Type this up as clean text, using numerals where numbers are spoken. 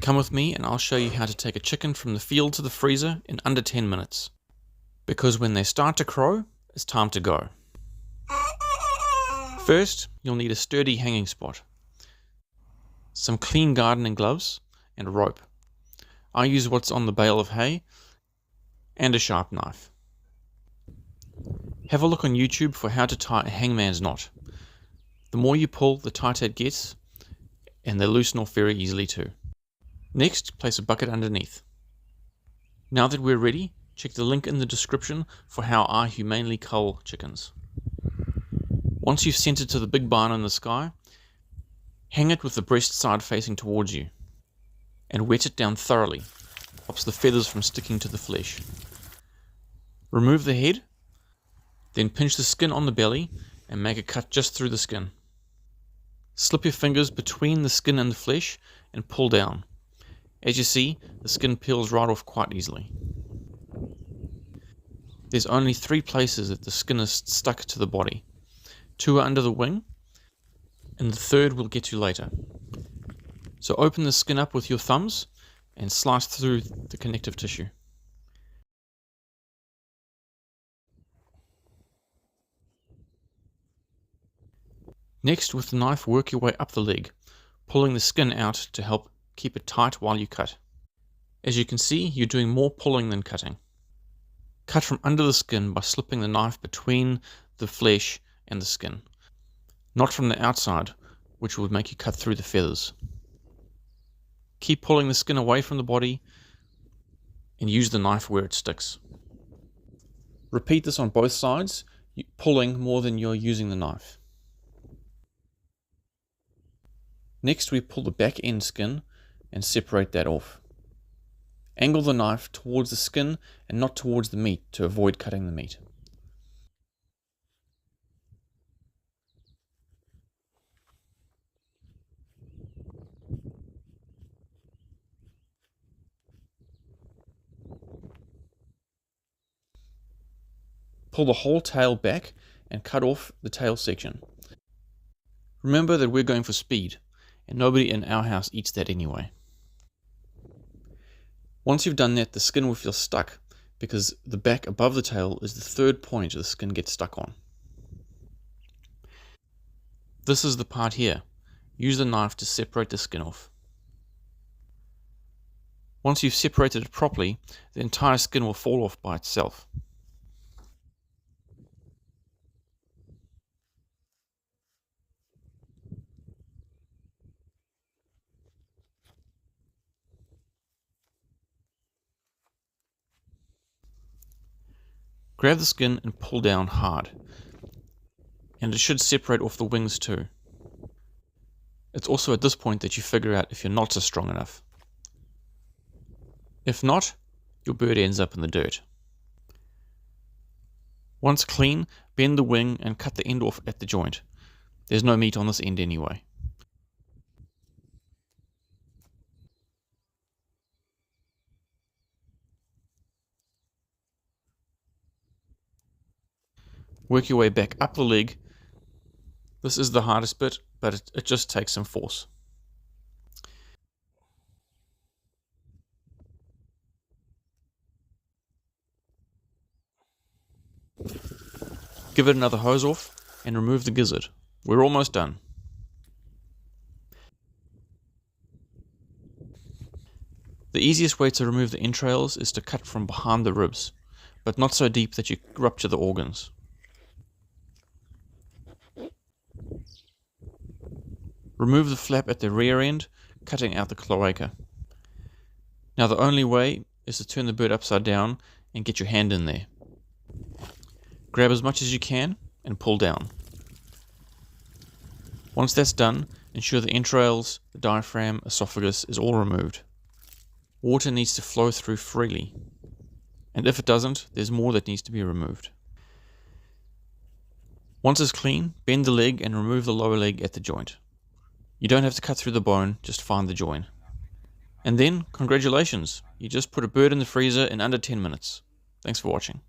Come with me and I'll show you how to take a chicken from the field to the freezer in under 10 minutes. Because when they start to crow, it's time to go. First, you'll need a sturdy hanging spot, some clean gardening gloves, and a rope. I use what's on the bale of hay, and a sharp knife. Have a look on YouTube for how to tie a hangman's knot. The more you pull, the tighter it gets, and they loosen off very easily too. Next, place a bucket underneath. Now that we're ready, check the link in the description for how I humanely cull chickens. Once you've sent it to the big barn in the sky, hang it with the breast side facing towards you, and wet it down thoroughly. Stops the feathers from sticking to the flesh. Remove the head, then pinch the skin on the belly and make a cut just through the skin. Slip your fingers between the skin and the flesh and pull down. As you see, the skin peels right off quite easily. There's only 3 places that the skin is stuck to the body. 2 are under the wing, and the 3rd we'll get to later. So open the skin up with your thumbs and slice through the connective tissue. Next, with the knife, work your way up the leg, pulling the skin out to help keep it tight while you cut. As you can see, you're doing more pulling than cutting. Cut from under the skin by slipping the knife between the flesh and the skin, not from the outside, which would make you cut through the feathers. Keep pulling the skin away from the body and use the knife where it sticks. Repeat this on both sides, pulling more than you're using the knife. Next, we pull the back end skin and separate that off. Angle the knife towards the skin and not towards the meat to avoid cutting the meat. Pull the whole tail back and cut off the tail section. Remember that we're going for speed, and nobody in our house eats that anyway. Once you've done that, the skin will feel stuck because the back above the tail is the 3rd point the skin gets stuck on. This is the part here. Use the knife to separate the skin off. Once you've separated it properly, the entire skin will fall off by itself. Grab the skin and pull down hard, and it should separate off the wings too. It's also at this point that you figure out if your knots are strong enough. If not, your bird ends up in the dirt. Once clean, bend the wing and cut the end off at the joint. There's no meat on this end anyway. Work your way back up the leg. This is the hardest bit, but it just takes some force. Give it another hose off and remove the gizzard. We're almost done. The easiest way to remove the entrails is to cut from behind the ribs, but not so deep that you rupture the organs. Remove the flap at the rear end, cutting out the cloaca. Now the only way is to turn the bird upside down and get your hand in there. Grab as much as you can and pull down. Once that's done, ensure the entrails, the diaphragm, esophagus is all removed. Water needs to flow through freely, and if it doesn't, there's more that needs to be removed. Once it's clean, bend the leg and remove the lower leg at the joint. You don't have to cut through the bone, just find the join. And then, congratulations, you just put a bird in the freezer in under 10 minutes. Thanks for watching.